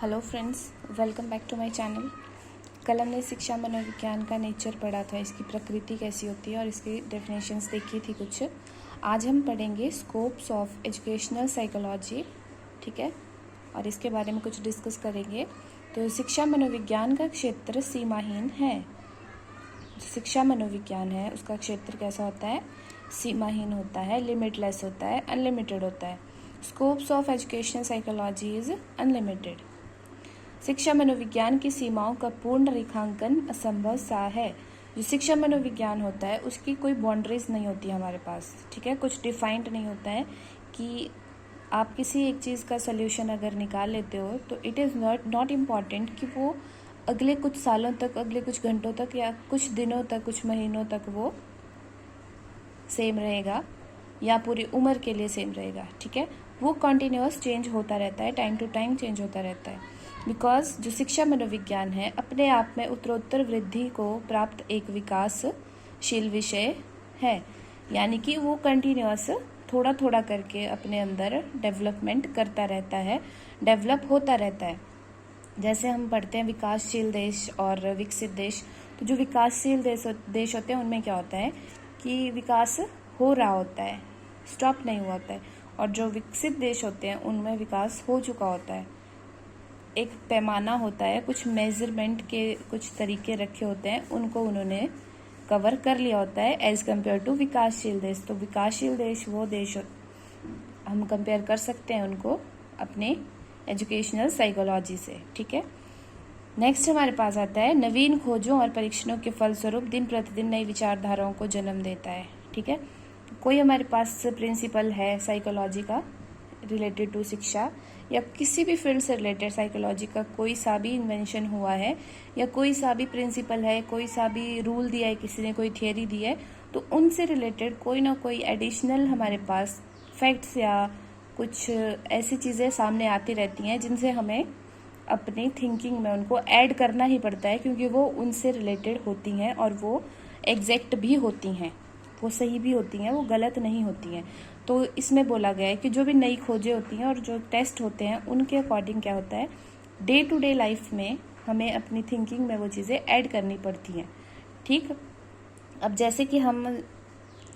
Hello friends, welcome back to my channel. कल हमने शिक्षा मनोविज्ञान का नेचर पढ़ा था, इसकी प्रकृति कैसी होती है और इसकी डेफिनेशंस देखी थी कुछ। आज हम पढ़ेंगे स्कोप्स ऑफ एजुकेशनल साइकोलॉजी, ठीक है, और इसके बारे में कुछ डिस्कस करेंगे। तो शिक्षा मनोविज्ञान का क्षेत्र सीमाहीन है। शिक्षा मनोविज्ञान है उसका क्षेत्र कैसा होता है? सीमाहीन होता है, लिमिटलेस होता है, अनलिमिटेड होता है। Scopes of educational psychology is unlimited. शिक्षा मनोविज्ञान की सीमाओं का पूर्ण रेखांकन असंभव सा है। जो शिक्षा मनोविज्ञान होता है उसकी कोई बाउंड्रीज नहीं होती हमारे पास, ठीक है, कुछ डिफाइंड नहीं होता है कि आप किसी एक चीज़ का सोल्यूशन अगर निकाल लेते हो तो इट इज़ नॉट इम्पॉर्टेंट कि वो अगले कुछ सालों तक, अगले कुछ घंटों तक या कुछ दिनों तक, कुछ महीनों तक वो सेम रहेगा या पूरी उम्र के लिए सेम रहेगा, ठीक है। वो कॉन्टिन्यूअस चेंज होता रहता है, टाइम टू टाइम चेंज होता रहता है। बिकॉज जो शिक्षा मनोविज्ञान है अपने आप में उत्तरोत्तर वृद्धि को प्राप्त एक विकासशील विषय है, यानी कि वो कंटिन्यूअस थोड़ा थोड़ा करके अपने अंदर डेवलपमेंट करता रहता है, डेवलप होता रहता है। जैसे हम पढ़ते हैं विकासशील देश और विकसित देश, तो जो विकासशील देश होते हैं उनमें क्या होता है कि विकास हो रहा होता है, स्टॉप नहीं हुआ होता है, और जो विकसित देश होते हैं उनमें विकास हो चुका होता है। एक पैमाना होता है, कुछ मेजरमेंट के कुछ तरीके रखे होते हैं, उनको उन्होंने कवर कर लिया होता है एज कम्पेयर टू विकासशील देश। तो विकासशील देश वो देश हम कंपेयर कर सकते हैं उनको अपने एजुकेशनल साइकोलॉजी से, ठीक है। नेक्स्ट हमारे पास आता है नवीन खोजों और परीक्षणों के फलस्वरूप दिन प्रतिदिन नई विचारधाराओं को जन्म देता है, ठीक है। कोई हमारे पास प्रिंसिपल है साइकोलॉजी का रिलेटेड टू शिक्षा या किसी भी फील्ड से रिलेटेड साइकोलॉजी का कोई सा भी इन्वेंशन हुआ है या कोई सा भी प्रिंसिपल है, कोई सा भी रूल दिया है, किसी ने कोई थियरी दी है, तो उनसे रिलेटेड कोई ना कोई एडिशनल हमारे पास फैक्ट्स या कुछ ऐसी चीज़ें सामने आती रहती हैं जिनसे हमें अपनी थिंकिंग में उनको ऐड करना ही पड़ता है, क्योंकि वो उनसे रिलेटेड होती हैं और वो एग्जैक्ट भी होती हैं, वो सही भी होती हैं, वो गलत नहीं होती हैं। तो इसमें बोला गया है कि जो भी नई खोजें होती हैं और जो टेस्ट होते हैं उनके अकॉर्डिंग क्या होता है, डे टू डे लाइफ में हमें अपनी थिंकिंग में वो चीज़ें ऐड करनी पड़ती हैं, ठीक। अब जैसे कि हम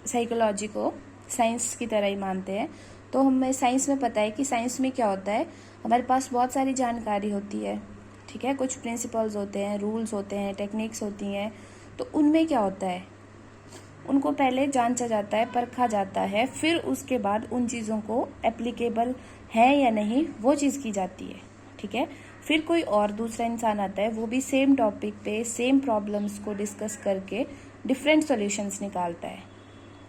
साइकोलॉजी को साइंस की तरह ही मानते हैं, तो हमें साइंस में पता है कि साइंस में क्या होता है, हमारे पास बहुत सारी जानकारी होती है, ठीक है, कुछ प्रिंसिपल्स होते हैं, रूल्स होते हैं, टेक्निक्स होती हैं। तो उनमें क्या होता है, उनको पहले जांचा जाता है, परखा जाता है, फिर उसके बाद उन चीज़ों को एप्लीकेबल है या नहीं वो चीज़ की जाती है, ठीक है। फिर कोई और दूसरा इंसान आता है, वो भी सेम टॉपिक पे सेम प्रॉब्लम्स को डिस्कस करके डिफरेंट सॉल्यूशंस निकालता है,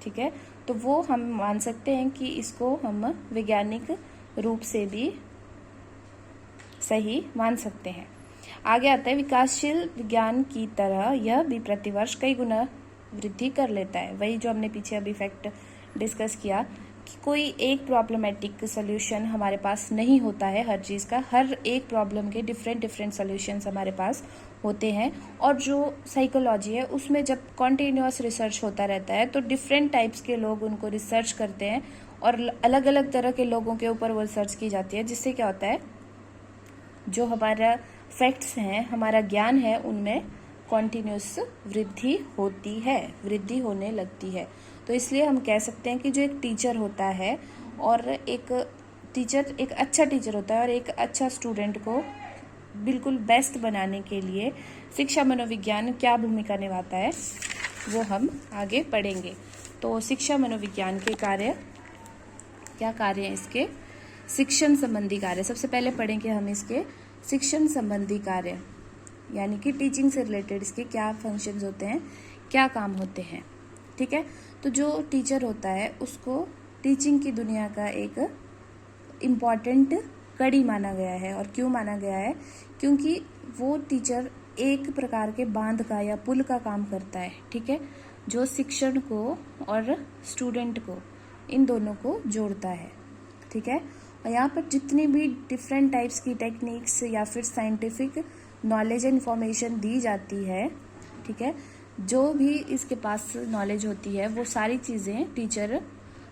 ठीक है। तो वो हम मान सकते हैं कि इसको हम वैज्ञानिक रूप से भी सही मान सकते हैं। आगे आता है विकासशील विज्ञान की तरह यह भी प्रतिवर्ष कई गुना वृद्धि कर लेता है। वही जो हमने पीछे अभी फैक्ट डिस्कस किया कि कोई एक प्रॉब्लमेटिक सोल्यूशन हमारे पास नहीं होता है, हर चीज़ का, हर एक प्रॉब्लम के डिफरेंट डिफरेंट सोल्यूशंस हमारे पास होते हैं। और जो साइकोलॉजी है उसमें जब कॉन्टिन्यूअस रिसर्च होता रहता है तो डिफरेंट टाइप्स के लोग उनको रिसर्च करते हैं और अलग अलग तरह के लोगों के ऊपर वो रिसर्च की जाती है, जिससे क्या होता है, जो हमारा फैक्ट्स हैं, हमारा ज्ञान है, उनमें कॉन्टिन्यूस वृद्धि होती है, वृद्धि होने लगती है। तो इसलिए हम कह सकते हैं कि जो एक टीचर होता है और एक अच्छा टीचर होता है और एक अच्छा स्टूडेंट को बिल्कुल बेस्ट बनाने के लिए शिक्षा मनोविज्ञान क्या भूमिका निभाता है वो हम आगे पढ़ेंगे। तो शिक्षा मनोविज्ञान के क्या कार्य हैं इसके? शिक्षण संबंधी कार्य। सबसे पहले पढ़ेंगे हम इसके शिक्षण संबंधी कार्य, यानी कि टीचिंग से रिलेटेड इसके क्या फंक्शंस होते हैं, क्या काम होते हैं, ठीक है। तो जो टीचर होता है उसको टीचिंग की दुनिया का एक इम्पॉर्टेंट कड़ी माना गया है। और क्यों माना गया है? क्योंकि वो टीचर एक प्रकार के बांध का या पुल का काम करता है, ठीक है, जो शिक्षण को और स्टूडेंट को, इन दोनों को जोड़ता है, ठीक है। और यहाँ पर जितनी भी डिफरेंट टाइप्स की टेक्निक्स या फिर साइंटिफिक नॉलेज एंड इन्फॉर्मेशन दी जाती है, ठीक है, जो भी इसके पास नॉलेज होती है वो सारी चीज़ें टीचर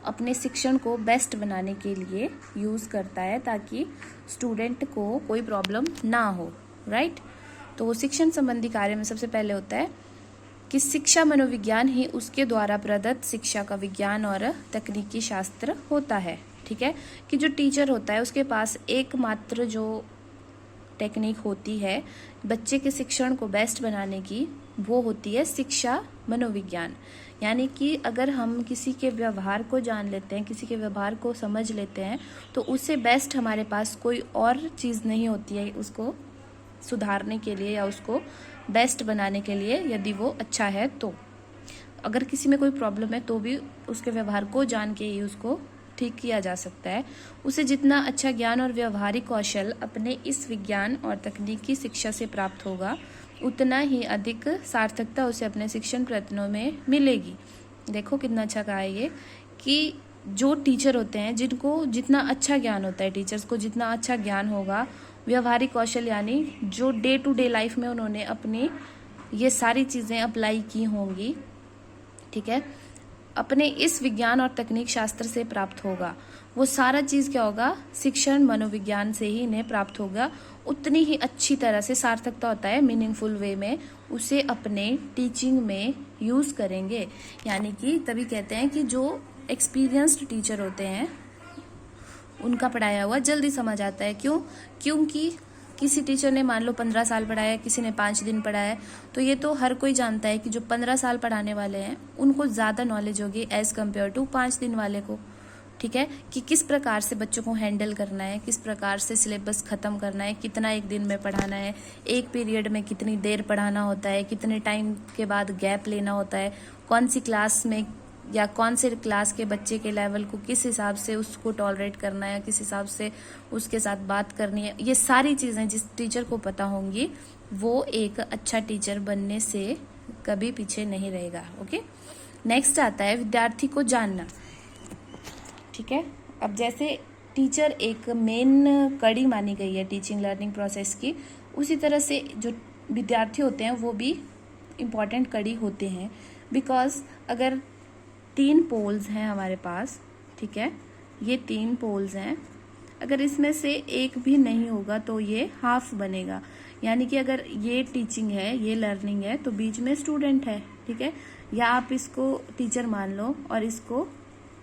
अपने शिक्षण को बेस्ट बनाने के लिए यूज़ करता है ताकि स्टूडेंट को कोई प्रॉब्लम ना हो, राइट। तो शिक्षण संबंधी कार्य में सबसे पहले होता है कि शिक्षा मनोविज्ञान ही उसके द्वारा प्रदत्त शिक्षा का विज्ञान और तकनीकी शास्त्र होता है, ठीक है। कि जो टीचर होता है उसके पास एकमात्र जो टेक्निक होती है बच्चे के शिक्षण को बेस्ट बनाने की, वो होती है शिक्षा मनोविज्ञान। यानी कि अगर हम किसी के व्यवहार को जान लेते हैं, किसी के व्यवहार को समझ लेते हैं, तो उससे बेस्ट हमारे पास कोई और चीज़ नहीं होती है उसको सुधारने के लिए या उसको बेस्ट बनाने के लिए, यदि वो अच्छा है तो। अगर किसी में कोई प्रॉब्लम है तो भी उसके व्यवहार को जान के ही उसको ठीक किया जा सकता है। उसे जितना अच्छा ज्ञान और व्यवहारिक कौशल अपने इस विज्ञान और तकनीकी शिक्षा से प्राप्त होगा, उतना ही अधिक सार्थकता उसे अपने शिक्षण प्रयत्नों में मिलेगी। देखो कितना अच्छा कहा है ये, कि जो टीचर होते हैं जिनको जितना अच्छा ज्ञान होता है, टीचर्स को जितना अच्छा ज्ञान होगा, व्यवहारिक कौशल यानी जो डे टू डे लाइफ में उन्होंने अपनी ये सारी चीज़ें अप्लाई की होंगी, ठीक है, अपने इस विज्ञान और तकनीक शास्त्र से प्राप्त होगा। वो सारा चीज़ क्या होगा, शिक्षण मनोविज्ञान से ही इन्हें प्राप्त होगा। उतनी ही अच्छी तरह से सार्थकता होता है, मीनिंगफुल वे में उसे अपने टीचिंग में यूज़ करेंगे। यानी कि तभी कहते हैं कि जो एक्सपीरियंस्ड टीचर होते हैं उनका पढ़ाया हुआ जल्दी समझ आता है। क्यों? क्योंकि किसी टीचर ने मान लो 15 साल पढ़ाया, किसी ने 5 दिन पढ़ाया, तो ये तो हर कोई जानता है कि जो 15 साल पढ़ाने वाले हैं उनको ज़्यादा नॉलेज होगी एज कम्पेयर टू 5 दिन वाले को, ठीक है। कि किस प्रकार से बच्चों को हैंडल करना है, किस प्रकार से सिलेबस ख़त्म करना है, कितना एक दिन में पढ़ाना है, एक पीरियड में कितनी देर पढ़ाना होता है, कितने टाइम के बाद गैप लेना होता है, कौन सी क्लास में या कौन से क्लास के बच्चे के लेवल को किस हिसाब से उसको टॉलरेट करना है, किस हिसाब से उसके साथ बात करनी है। ये सारी चीज़ें जिस टीचर को पता होंगी वो एक अच्छा टीचर बनने से कभी पीछे नहीं रहेगा। ओके, नेक्स्ट आता है विद्यार्थी को जानना, ठीक है। अब जैसे टीचर एक मेन कड़ी मानी गई है टीचिंग लर्निंग प्रोसेस की, उसी तरह से जो विद्यार्थी होते हैं वो भी इम्पॉर्टेंट कड़ी होते हैं। बिकॉज अगर 3 पोल्स हैं हमारे पास, ठीक है, ये 3 पोल्स हैं, अगर इसमें से एक भी नहीं होगा तो ये हाफ बनेगा। यानी कि अगर ये टीचिंग है, ये लर्निंग है, तो बीच में स्टूडेंट है, ठीक है, या आप इसको टीचर मान लो और इसको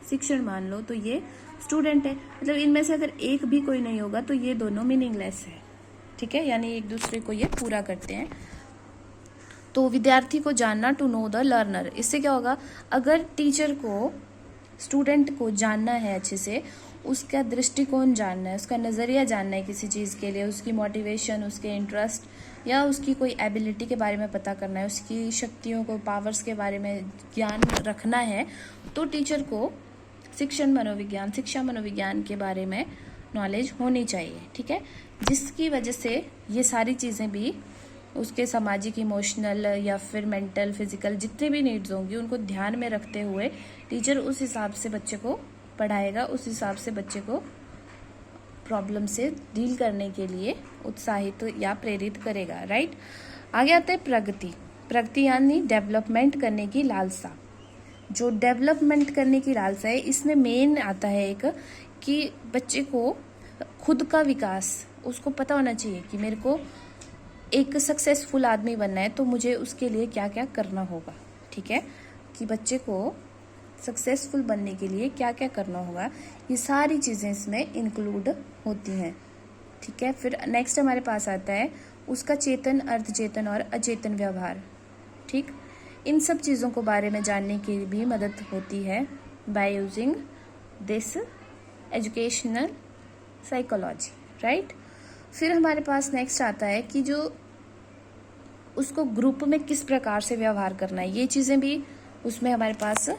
शिक्षण मान लो, तो ये स्टूडेंट है। मतलब इनमें से अगर एक भी कोई नहीं होगा तो ये दोनों मीनिंगलेस है, ठीक है, यानी एक दूसरे को ये पूरा करते हैं। तो विद्यार्थी को जानना, टू नो द लर्नर, इससे क्या होगा, अगर टीचर को स्टूडेंट को जानना है अच्छे से, उसका दृष्टिकोण जानना है, उसका नज़रिया जानना है किसी चीज़ के लिए, उसकी मोटिवेशन, उसके इंटरेस्ट या उसकी कोई एबिलिटी के बारे में पता करना है, उसकी शक्तियों को, पावर्स के बारे में ज्ञान रखना है, तो टीचर को शिक्षण मनोविज्ञान, शिक्षा मनोविज्ञान के बारे में नॉलेज होनी चाहिए, ठीक है। जिसकी वजह से ये सारी चीज़ें भी उसके सामाजिक, इमोशनल या फिर मेंटल, फिजिकल जितने भी नीड्स होंगी उनको ध्यान में रखते हुए टीचर उस हिसाब से बच्चे को पढ़ाएगा, उस हिसाब से बच्चे को प्रॉब्लम से डील करने के लिए उत्साहित या प्रेरित करेगा, राइट। आगे आता है प्रगति। प्रगति यानी डेवलपमेंट करने की लालसा। जो डेवलपमेंट करने की लालसा है, इसमें मेन आता है एक कि बच्चे को खुद का विकास, उसको पता होना चाहिए कि मेरे को एक सक्सेसफुल आदमी बनना है तो मुझे उसके लिए क्या क्या करना होगा, ठीक है, कि बच्चे को सक्सेसफुल बनने के लिए क्या क्या करना होगा, ये सारी चीज़ें इसमें इंक्लूड होती हैं, ठीक है। फिर नेक्स्ट हमारे पास आता है उसका चेतन, अर्धचेतन और अचेतन व्यवहार, ठीक। इन सब चीज़ों को बारे में जानने की भी मदद होती है by using this educational psychology, right. फिर हमारे पास नेक्स्ट आता है कि जो उसको ग्रुप में किस प्रकार से व्यवहार करना है, ये चीज़ें भी उसमें हमारे पास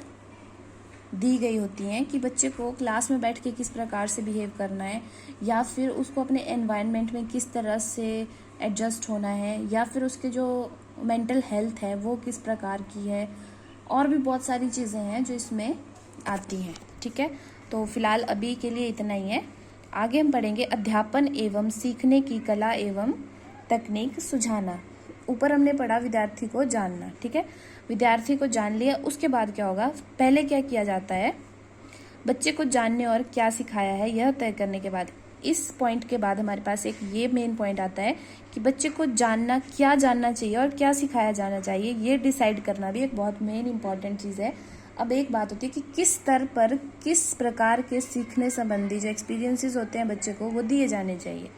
दी गई होती हैं कि बच्चे को क्लास में बैठ के किस प्रकार से बिहेव करना है, या फिर उसको अपने एनवायरनमेंट में किस तरह से एडजस्ट होना है, या फिर उसके जो मेंटल हेल्थ है वो किस प्रकार की है, और भी बहुत सारी चीज़ें हैं जो इसमें आती हैं, ठीक है। तो फिलहाल अभी के लिए इतना ही है। आगे हम पढ़ेंगे अध्यापन एवं सीखने की कला एवं तकनीक सुझाना। ऊपर हमने पढ़ा विद्यार्थी को जानना, ठीक है, विद्यार्थी को जान लिया, उसके बाद क्या होगा, पहले क्या किया जाता है, बच्चे को जानने और क्या सिखाया है यह तय करने के बाद, इस पॉइंट के बाद हमारे पास एक ये मेन पॉइंट आता है कि बच्चे को जानना, क्या जानना चाहिए और क्या सिखाया जाना चाहिए, ये डिसाइड करना भी एक बहुत मेन इंपॉर्टेंट चीज़ है। अब एक बात होती है कि किस स्तर पर किस प्रकार के सीखने संबंधी जो एक्सपीरियंसेस होते हैं बच्चे को वो दिए जाने चाहिए।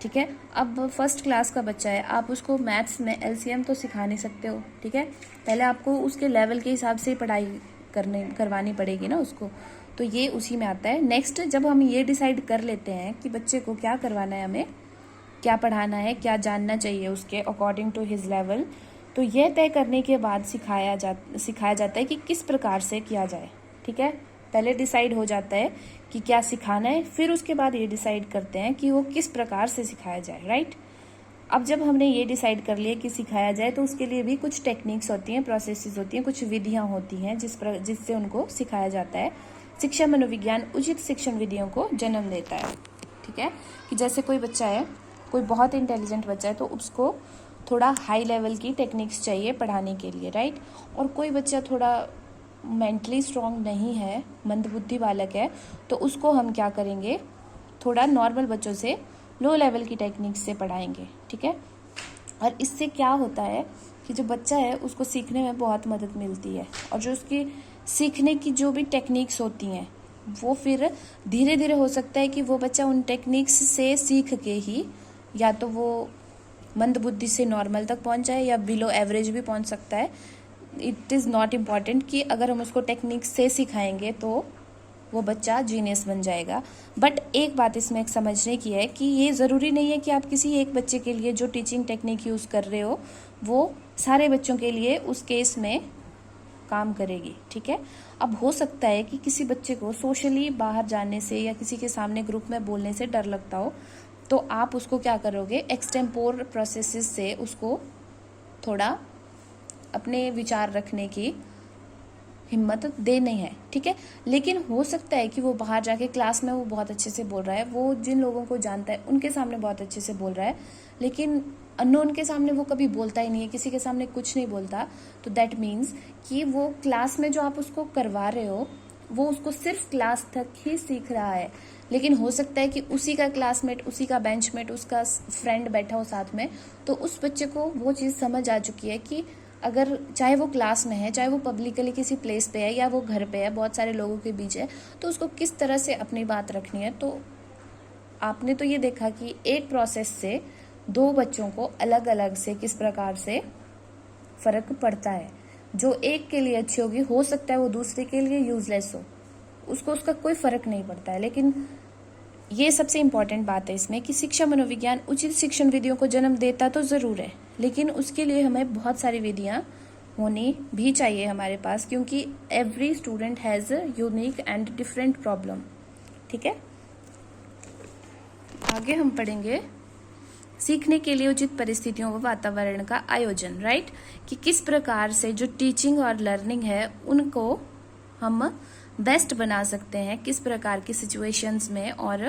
ठीक है, अब फर्स्ट क्लास का बच्चा है, आप उसको मैथ्स में एलसीएम तो सिखा नहीं सकते हो। ठीक है, पहले आपको उसके लेवल के हिसाब से पढ़ाई करवानी पड़ेगी ना उसको, तो ये उसी में आता है। नेक्स्ट, जब हम ये डिसाइड कर लेते हैं कि बच्चे को क्या करवाना है, हमें क्या पढ़ाना है, क्या जानना चाहिए उसके अकॉर्डिंग टू हिज लेवल, तो ये तय करने के बाद सिखाया जाता है कि किस प्रकार से किया जाए। ठीक है, पहले डिसाइड हो जाता है कि क्या सिखाना है, फिर उसके बाद ये डिसाइड करते हैं कि वो किस प्रकार से सिखाया जाए। राइट, अब जब हमने ये डिसाइड कर लिया कि सिखाया जाए, तो उसके लिए भी कुछ टेक्निक्स होती हैं, प्रोसेसेस होती हैं, कुछ विधियां होती हैं जिससे उनको सिखाया जाता है। शिक्षा मनोविज्ञान उचित शिक्षण विधियों को जन्म देता है। ठीक है, कि जैसे कोई बच्चा है, कोई बहुत इंटेलिजेंट बच्चा है, तो उसको थोड़ा हाई लेवल की टेक्निक्स चाहिए पढ़ाने के लिए। राइट, और कोई बच्चा थोड़ा मेंटली स्ट्रांग नहीं है, मंदबुद्धि बालक है, तो उसको हम क्या करेंगे, थोड़ा नॉर्मल बच्चों से लो लेवल की टेक्निक्स से पढ़ाएंगे। ठीक है, और इससे क्या होता है कि जो बच्चा है उसको सीखने में बहुत मदद मिलती है, और जो उसकी सीखने की जो भी टेक्निक्स होती हैं वो फिर धीरे धीरे हो सकता है कि वो बच्चा उन टेक्निक्स से सीख के ही या तो वो मंदबुद्धि से नॉर्मल तक पहुंच जाए या बिलो एवरेज भी पहुंच सकता है। इट इज़ नॉट इम्पॉर्टेंट कि अगर हम उसको टेक्निक्स से सिखाएंगे तो वो बच्चा जीनियस बन जाएगा। बट एक बात इसमें एक समझने की है कि ये ज़रूरी नहीं है कि आप किसी एक बच्चे के लिए जो टीचिंग टेक्निक यूज़ कर रहे हो वो सारे बच्चों के लिए उस केस में काम करेगी। ठीक है, अब हो सकता है कि किसी बच्चे को सोशली बाहर जाने से या किसी के सामने ग्रुप में बोलने से डर लगता हो, तो आप उसको क्या करोगे, एक्सटेम्पोर प्रोसेसेस से उसको थोड़ा अपने विचार रखने की हिम्मत देनी है। ठीक है, लेकिन हो सकता है कि वो बाहर जाके क्लास में वो बहुत अच्छे से बोल रहा है, वो जिन लोगों को जानता है उनके सामने बहुत अच्छे से बोल रहा है, लेकिन अननोन के सामने वो कभी बोलता ही नहीं है, किसी के सामने कुछ नहीं बोलता। तो दैट मीन्स कि वो क्लास में जो आप उसको करवा रहे हो वो उसको सिर्फ क्लास तक ही सीख रहा है, लेकिन हो सकता है कि उसी का क्लासमेट, उसी का बेंचमेट, उसका फ्रेंड बैठा हो साथ में, तो उस बच्चे को वो चीज़ समझ आ चुकी है कि अगर चाहे वो क्लास में है, चाहे वो पब्लिकली किसी प्लेस पे है या वो घर पे है, बहुत सारे लोगों के बीच है, तो उसको किस तरह से अपनी बात रखनी है। तो आपने तो ये देखा कि एक प्रोसेस से दो बच्चों को अलग अलग से किस प्रकार से फर्क पड़ता है। जो एक के लिए अच्छी होगी हो सकता है वो दूसरे के लिए यूजलेस हो, उसको उसका कोई फर्क नहीं पड़ता है। लेकिन ये सबसे इम्पॉर्टेंट बात है इसमें कि शिक्षा मनोविज्ञान उचित शिक्षण विधियों को जन्म देता तो ज़रूर है, लेकिन उसके लिए हमें बहुत सारी विधियां होनी भी चाहिए हमारे पास, क्योंकि every student has a unique and different problem. ठीक है, आगे हम पढ़ेंगे सीखने के लिए उचित परिस्थितियों व वातावरण का आयोजन। राइट, कि किस प्रकार से जो टीचिंग और लर्निंग है उनको हम बेस्ट बना सकते हैं, किस प्रकार की सिचुएशंस में और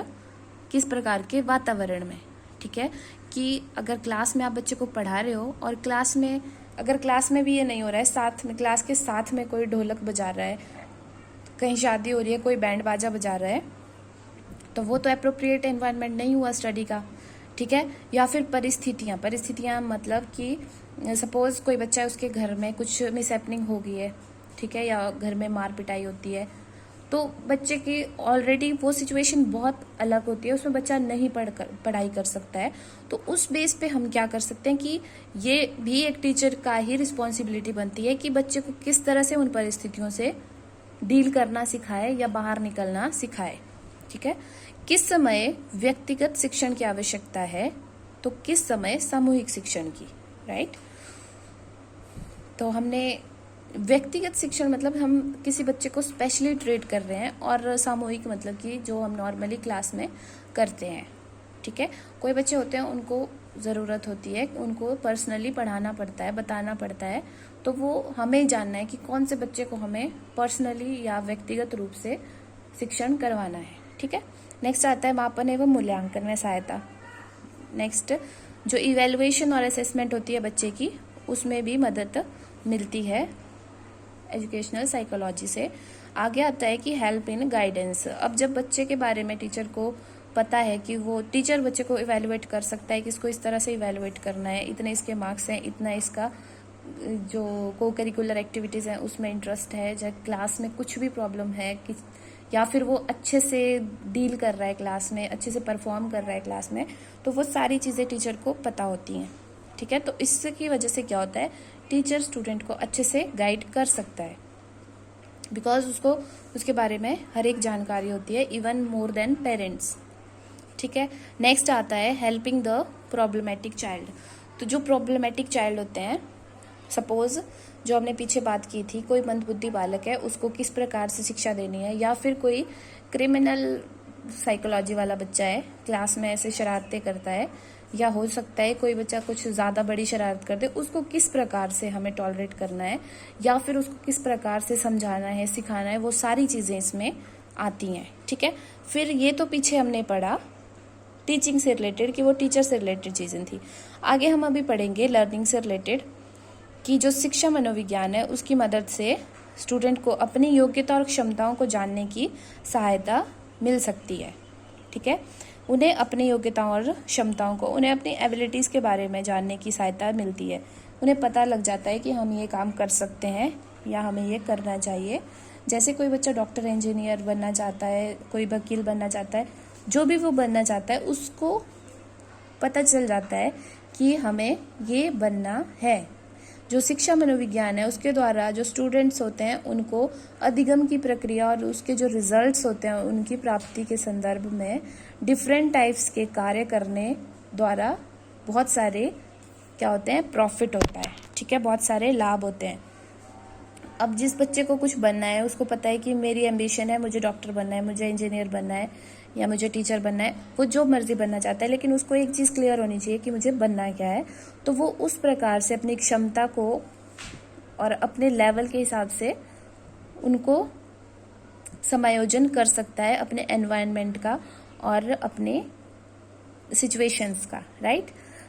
किस प्रकार के वातावरण में। ठीक है, कि अगर क्लास में आप बच्चे को पढ़ा रहे हो और क्लास में अगर क्लास में भी ये नहीं हो रहा है, साथ में क्लास के साथ में कोई ढोलक बजा रहा है, कहीं शादी हो रही है, कोई बैंड बाजा बजा रहा है, तो वो तो एप्रोप्रिएट एनवायरनमेंट नहीं हुआ स्टडी का। ठीक है, या फिर परिस्थितियाँ मतलब कि सपोज कोई बच्चा है, उसके घर में कुछ मिसहैपनिंग हो गई है, ठीक है, या घर में मार पिटाई होती है, तो बच्चे की ऑलरेडी वो सिचुएशन बहुत अलग होती है, उसमें बच्चा नहीं पढ़ाई कर सकता है। तो उस बेस पे हम क्या कर सकते हैं कि ये भी एक टीचर का ही रिस्पॉन्सिबिलिटी बनती है कि बच्चे को किस तरह से उन परिस्थितियों से डील करना सिखाए या बाहर निकलना सिखाए। ठीक है, किस समय व्यक्तिगत शिक्षण की आवश्यकता है तो किस समय सामूहिक शिक्षण की। राइट, तो हमने व्यक्तिगत शिक्षण मतलब हम किसी बच्चे को स्पेशली ट्रीट कर रहे हैं, और सामूहिक मतलब कि जो हम नॉर्मली क्लास में करते हैं। ठीक है, कोई बच्चे होते हैं उनको ज़रूरत होती है, उनको पर्सनली पढ़ाना पड़ता है, बताना पड़ता है, तो वो हमें जानना है कि कौन से बच्चे को हमें पर्सनली या व्यक्तिगत रूप से शिक्षण करवाना है। ठीक है, नेक्स्ट आता है मापन एवं मूल्यांकन में सहायता। नेक्स्ट, जो इवेलुएशन और असेसमेंट होती है बच्चे की, उसमें भी मदद मिलती है एजुकेशनल साइकोलॉजी से। आगे आता है कि हेल्प इन गाइडेंस। अब जब बच्चे के बारे में टीचर को पता है कि वो टीचर बच्चे को इवेलुएट कर सकता है कि इसको इस तरह से इवेलुएट करना है, इतने इसके मार्क्स हैं, इतना इसका जो को करिकुलर एक्टिविटीज़ हैं उसमें इंटरेस्ट है, चाहे क्लास में कुछ भी प्रॉब्लम है कि या फिर वो अच्छे से डील कर रहा है क्लास में, अच्छे से परफॉर्म कर रहा है क्लास में, तो वो सारी चीज़ें टीचर को पता होती हैं। ठीक है, तो इसकी वजह से क्या होता है, टीचर स्टूडेंट को अच्छे से गाइड कर सकता है, बिकॉज उसको उसके बारे में हर एक जानकारी होती है, इवन मोर देन पेरेंट्स। ठीक है, नेक्स्ट आता है हेल्पिंग द प्रॉब्लमेटिक चाइल्ड। तो जो प्रॉब्लमेटिक चाइल्ड होते हैं, सपोज जो हमने पीछे बात की थी, कोई मंदबुद्धि बालक है, उसको किस प्रकार से शिक्षा देनी है, या फिर कोई क्रिमिनल साइकोलॉजी वाला बच्चा है, क्लास में ऐसे शरारतें करता है, या हो सकता है कोई बच्चा कुछ ज़्यादा बड़ी शरारत कर दे, उसको किस प्रकार से हमें टॉलरेट करना है, या फिर उसको किस प्रकार से समझाना है, सिखाना है, वो सारी चीज़ें इसमें आती हैं। ठीक है, फिर ये तो पीछे हमने पढ़ा टीचिंग से रिलेटेड कि वो टीचर से रिलेटेड चीज़ें थी। आगे हम अभी पढ़ेंगे लर्निंग से रिलेटेड कि जो शिक्षा मनोविज्ञान है उसकी मदद से स्टूडेंट को अपनी योग्यता और क्षमताओं को जानने की सहायता मिल सकती है। ठीक है, उन्हें अपनी योग्यताओं और क्षमताओं को, उन्हें अपनी एबिलिटीज़ के बारे में जानने की सहायता मिलती है। उन्हें पता लग जाता है कि हम ये काम कर सकते हैं या हमें ये करना चाहिए। जैसे कोई बच्चा डॉक्टर, इंजीनियर बनना चाहता है, कोई वकील बनना चाहता है, जो भी वो बनना चाहता है उसको पता चल जाता है कि हमें ये बनना है। जो शिक्षा मनोविज्ञान है उसके द्वारा जो स्टूडेंट्स होते हैं उनको अधिगम की प्रक्रिया और उसके जो रिजल्ट्स होते हैं उनकी प्राप्ति के संदर्भ में डिफरेंट टाइप्स के कार्य करने द्वारा बहुत सारे क्या होते हैं, प्रॉफिट होता है। ठीक है, बहुत सारे लाभ होते हैं। अब जिस बच्चे को कुछ बनना है, उसको पता है कि मेरी एम्बिशन है, मुझे डॉक्टर बनना है, मुझे इंजीनियर बनना है, या मुझे टीचर बनना है, वो जो मर्जी बनना चाहता है, लेकिन उसको एक चीज़ क्लियर होनी चाहिए कि मुझे बनना क्या है। तो वो उस प्रकार से अपनी क्षमता को और अपने लेवल के हिसाब से उनको समायोजन कर सकता है, अपने एनवायरनमेंट का और अपने सिचुएशंस का। राइट,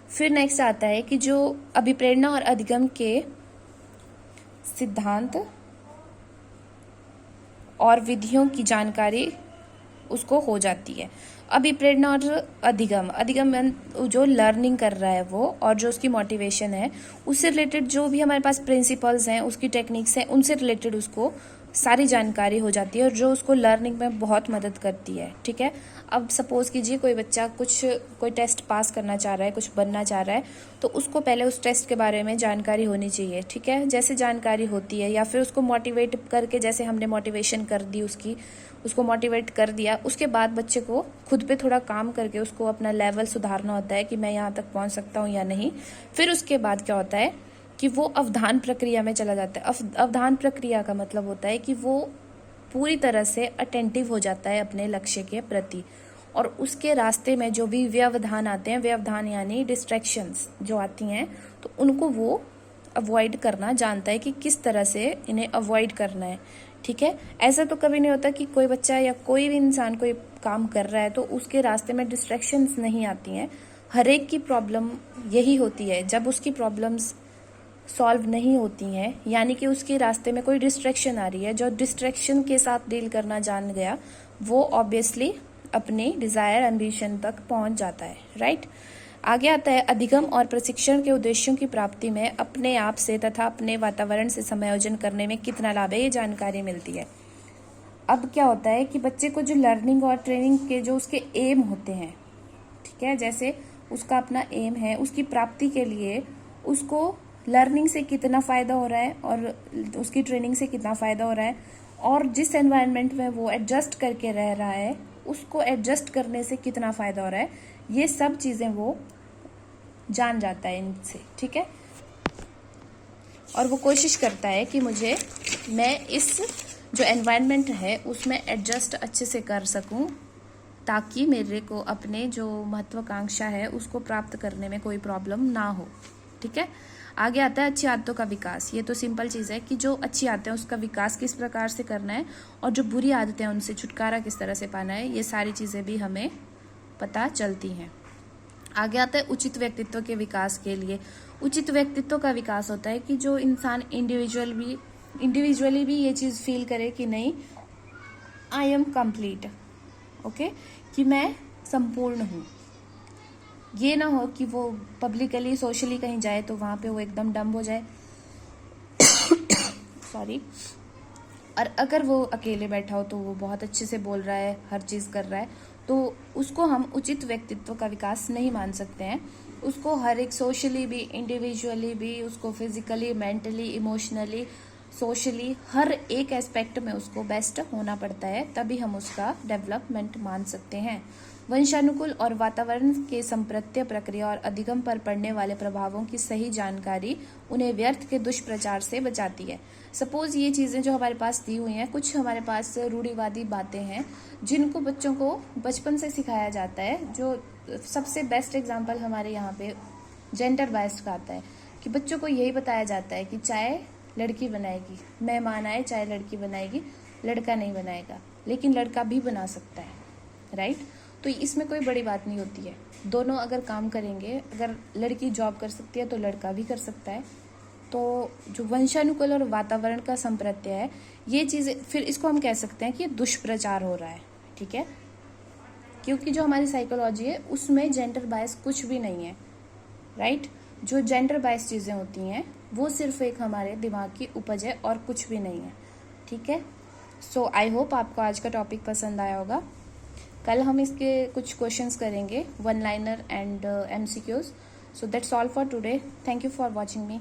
फिर नेक्स्ट आता है कि जो अभिप्रेरणा और अधिगम के सिद्धांत और विधियों की जानकारी उसको हो जाती है। अभिप्रेरणा और अधिगम, अधिगम जो लर्निंग कर रहा है वो, और जो उसकी मोटिवेशन है उससे रिलेटेड जो भी हमारे पास प्रिंसिपल्स हैं, उसकी टेक्निक्स हैं, उनसे रिलेटेड उसको सारी जानकारी हो जाती है और जो उसको लर्निंग में बहुत मदद करती है। ठीक है, अब सपोज कीजिए कोई बच्चा कोई टेस्ट पास करना चाह रहा है, कुछ बनना चाह रहा है, तो उसको पहले उस टेस्ट के बारे में जानकारी होनी चाहिए। ठीक है, जैसे जानकारी होती है, या फिर उसको मोटिवेट करके, जैसे हमने मोटिवेशन कर दी उसको मोटिवेट कर दिया, उसके बाद बच्चे को खुद पे थोड़ा काम करके उसको अपना लेवल सुधारना होता है कि मैं यहाँ तक पहुँच सकता हूँ या नहीं। फिर उसके बाद क्या होता है कि वो अवधान प्रक्रिया में चला जाता है। अवधान प्रक्रिया का मतलब होता है कि वो पूरी तरह से अटेंटिव हो जाता है अपने लक्ष्य के प्रति, और उसके रास्ते में जो भी व्यवधान आते हैं, व्यवधान यानी डिस्ट्रैक्शंस जो आती हैं, तो उनको वो अवॉइड करना जानता है कि किस तरह से इन्हें अवॉइड करना है। ठीक है, ऐसा तो कभी नहीं होता कि कोई बच्चा या कोई भी इंसान कोई काम कर रहा है तो उसके रास्ते में डिस्ट्रैक्शंस नहीं आती हैं। हर एक की प्रॉब्लम यही होती है, जब उसकी प्रॉब्लम्स सॉल्व नहीं होती हैं, यानी कि उसके रास्ते में कोई डिस्ट्रैक्शन आ रही है, जो डिस्ट्रैक्शन के साथ डील करना जान गया वो ऑब्वियसली अपने डिजायर एम्बिशन तक पहुंच जाता है। राइट, आगे आता है अधिगम और प्रशिक्षण के उद्देश्यों की प्राप्ति में अपने आप से तथा अपने वातावरण से समायोजन करने में कितना लाभ है, ये जानकारी मिलती है। अब क्या होता है कि बच्चे को जो लर्निंग और ट्रेनिंग के जो उसके एम होते हैं, ठीक है, जैसे उसका अपना एम है, उसकी प्राप्ति के लिए उसको लर्निंग से कितना फ़ायदा हो रहा है और उसकी ट्रेनिंग से कितना फ़ायदा हो रहा है, और जिस एनवायरनमेंट में वो एडजस्ट करके रह रहा है उसको एडजस्ट करने से कितना फ़ायदा हो रहा है, ये सब चीज़ें वो जान जाता है इनसे। ठीक है, और वो कोशिश करता है कि मैं इस जो एनवायरनमेंट है उसमें एडजस्ट अच्छे से कर सकूं, ताकि मेरे को अपने जो महत्वाकांक्षा है उसको प्राप्त करने में कोई प्रॉब्लम ना हो। ठीक है, आगे आता है अच्छी आदतों का विकास। ये तो सिंपल चीज़ है कि जो अच्छी आदतें हैं उसका विकास किस प्रकार से करना है, और जो बुरी आदतें हैं उनसे छुटकारा किस तरह से पाना है, ये सारी चीज़ें भी हमें पता चलती हैं। आगे आता है उचित व्यक्तित्व के विकास के लिए। उचित व्यक्तित्व का विकास होता है कि जो इंसान इंडिविजुअली भी ये चीज़ फील करे कि नहीं, आई एम कंप्लीट, ओके, कि मैं संपूर्ण हूँ। ये ना हो कि वो पब्लिकली सोशली कहीं जाए तो वहाँ पे वो एकदम डम्ब हो जाए सॉरी। और अगर वो अकेले बैठा हो तो वो बहुत अच्छे से बोल रहा है, हर चीज़ कर रहा है, तो उसको हम उचित व्यक्तित्व का विकास नहीं मान सकते हैं। उसको हर एक सोशली भी, इंडिविजुअली भी, उसको फिजिकली, मेंटली, इमोशनली, सोशली, हर एक एस्पेक्ट में उसको बेस्ट होना पड़ता है, तभी हम उसका डेवलपमेंट मान सकते हैं। वंशानुकूल और वातावरण के संप्रत्य प्रक्रिया और अधिगम पर पड़ने वाले प्रभावों की सही जानकारी उन्हें व्यर्थ के दुष्प्रचार से बचाती है। सपोज ये चीज़ें जो हमारे पास दी हुई हैं, कुछ हमारे पास रूढ़िवादी बातें हैं जिनको बच्चों को बचपन से सिखाया जाता है। जो सबसे बेस्ट एग्जांपल हमारे यहाँ पे जेंडर बायस्ड का आता है कि बच्चों को यही बताया जाता है कि चाय लड़की बनाएगी, मेहमान आए चाय लड़की बनाएगी, लड़का नहीं बनाएगा, लेकिन लड़का भी बना सकता है, राइट। तो इसमें कोई बड़ी बात नहीं होती है, दोनों अगर काम करेंगे, अगर लड़की जॉब कर सकती है तो लड़का भी कर सकता है। तो जो वंशानुकूल और वातावरण का संप्रत्य है, ये चीज़ फिर इसको हम कह सकते हैं कि दुष्प्रचार हो रहा है, ठीक है, क्योंकि जो हमारी साइकोलॉजी है उसमें जेंडर बायस कुछ भी नहीं है, राइट। जो जेंडर बायस चीज़ें होती हैं वो सिर्फ एक हमारे दिमाग की उपज है और कुछ भी नहीं है, ठीक है। सो आई होप आपको आज का टॉपिक पसंद आया होगा। कल हम इसके कुछ क्वेश्चंस करेंगे, one liner and MCQs। So that's all for today. Thank you for watching me.